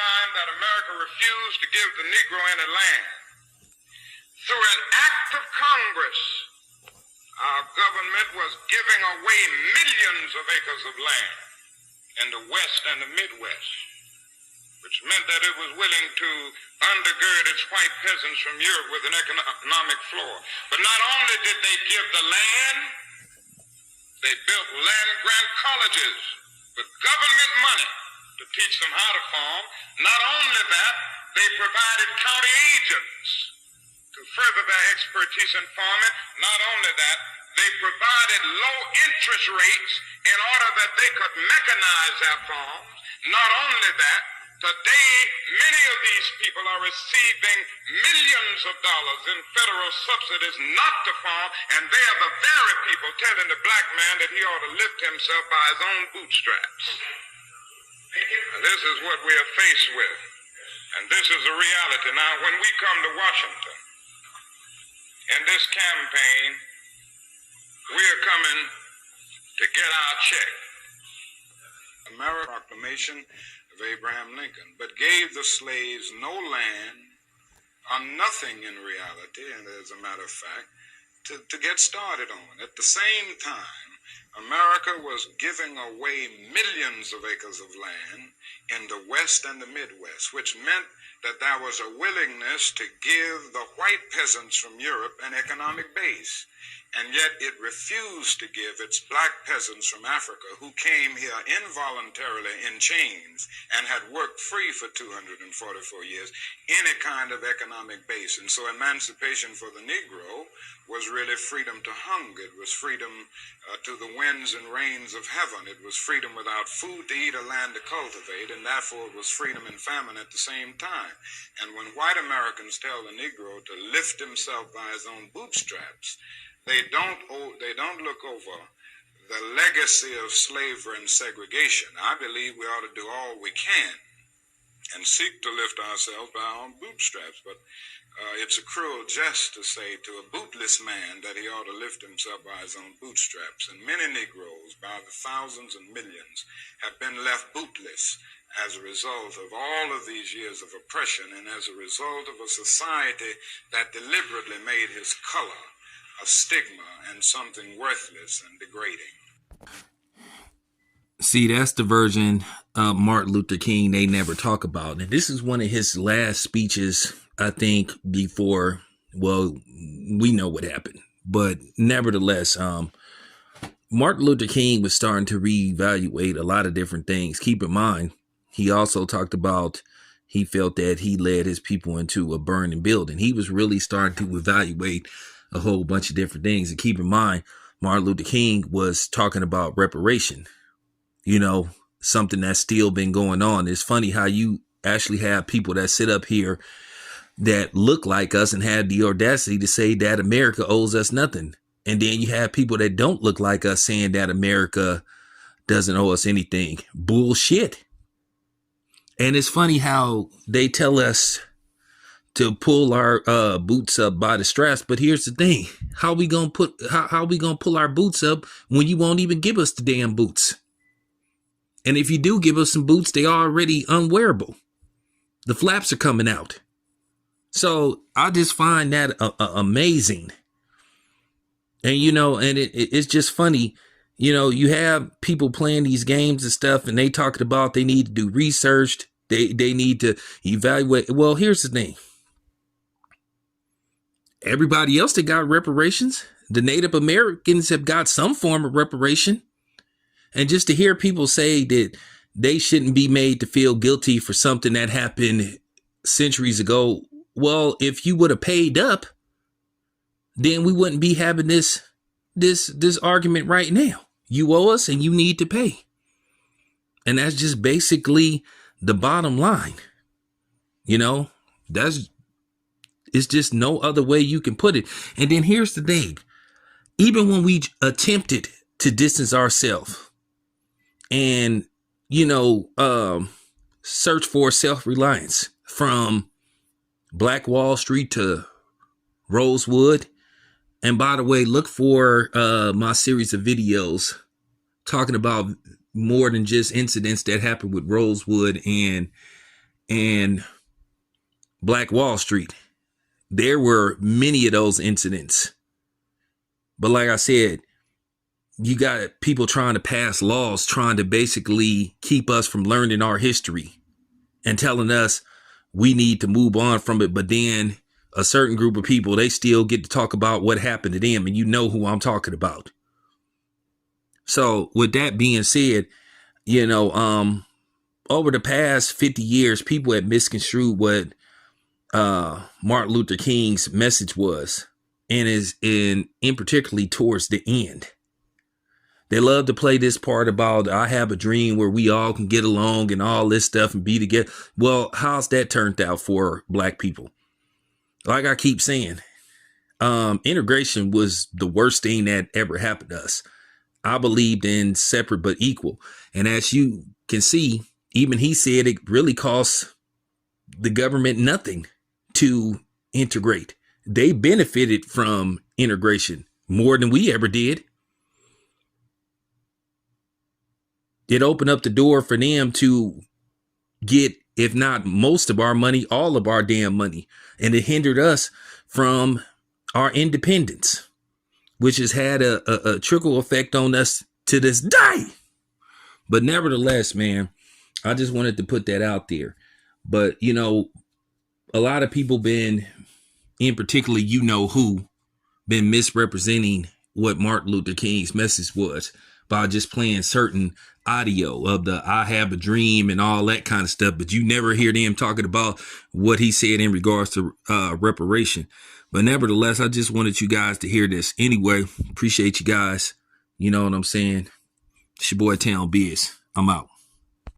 time that America refused to give the Negro any land. Through an act of Congress, our government was giving away millions of acres of land in the West and the Midwest, which meant that it was willing to undergird its white peasants from Europe with an economic floor. But not only did they give the land, they built land-grant colleges with government money to teach them how to farm. Not only that, they provided county agents to further their expertise in farming. Not only that, they provided low interest rates in order that they could mechanize their farms. Not only that, today many of these people are receiving millions of dollars in federal subsidies not to farm, and they are the very people telling the black man that he ought to lift himself by his own bootstraps. And this is what we are faced with, and this is the reality. Now, when we come to Washington, in this campaign, we are coming to get our check. American Proclamation of Abraham Lincoln, but gave the slaves no land or nothing in reality, and as a matter of fact, to get started on. At the same time, America was giving away millions of acres of land in the West and the Midwest, which meant that there was a willingness to give the white peasants from Europe an economic base. And yet it refused to give its black peasants from Africa, who came here involuntarily in chains and had worked free for 244 years, any kind of economic base. And so emancipation for the Negro was really freedom to hunger. It was freedom to the winds and rains of heaven. It was freedom without food to eat or land to cultivate, and therefore it was freedom and famine at the same time. And when white Americans tell the Negro to lift himself by his own bootstraps, they don't look over the legacy of slavery and segregation. I believe we ought to do all we can and seek to lift ourselves by our own bootstraps. But it's a cruel jest to say to a bootless man that he ought to lift himself by his own bootstraps. And many Negroes, by the thousands and millions, have been left bootless as a result of all of these years of oppression and as a result of a society that deliberately made his color a stigma and something worthless and degrading. See, that's the version of Martin Luther King they never talk about. And this is one of his last speeches, I think, before, well, we know what happened. But nevertheless, Martin Luther King was starting to reevaluate a lot of different things. Keep in mind, he also talked about he felt that he led his people into a burning building. He was really starting to evaluate a whole bunch of different things. And keep in mind, Martin Luther King was talking about reparation, you know, something that's still been going on. It's funny how you actually have people that sit up here that look like us and have the audacity to say that America owes us nothing. And then you have people that don't look like us saying that America doesn't owe us anything. Bullshit. And it's funny how they tell us to pull our boots up by the straps. But here's the thing. How we gonna pull our boots up when you won't even give us the damn boots? And if you do give us some boots, they are already unwearable. The flaps are coming out. So I just find that amazing. And, you know, and it's just funny. You know, you have people playing these games and stuff, and they talked about they need to do research. They need to evaluate. Well, here's the thing. Everybody else that got reparations, the Native Americans have got some form of reparation. And just to hear people say that they shouldn't be made to feel guilty for something that happened centuries ago. Well, if you would have paid up, then we wouldn't be having this argument right now. You owe us and you need to pay. And that's just basically the bottom line. You know, it's just no other way you can put it. And then here's the thing. Even when we attempted to distance ourselves and, you know, search for self-reliance from Black Wall Street to Rosewood. And by the way, look for my series of videos talking about more than just incidents that happened with Rosewood and and Black Wall Street. There were many of those incidents. But like I said, you got people trying to pass laws, trying to basically keep us from learning our history and telling us we need to move on from it. But then a certain group of people, they still get to talk about what happened to them. And you know who I'm talking about. So with that being said, over the past 50 years, people have misconstrued what Martin Luther King's message was, and is in particularly towards the end. They love to play this part about I have a dream where we all can get along and all this stuff and be together. Well, how's that turned out for black people? Like I keep saying, integration was the worst thing that ever happened to us. I believed in separate but equal. And as you can see, even he said it really costs the government nothing to integrate. They benefited from integration more than we ever did. It opened up the door for them to get, if not most of our money, all of our damn money. And it hindered us from our independence, which has had a trickle effect on us to this day. But nevertheless, man, I just wanted to put that out there. But, a lot of people been, in particular, who, been misrepresenting what Martin Luther King's message was by just playing certain audio of the I have a dream and all that kind of stuff. But you never hear them talking about what he said in regards to reparation. But nevertheless, I just wanted you guys to hear this. Anyway, appreciate you guys. You know what I'm saying? It's your boy Town Biz. I'm out.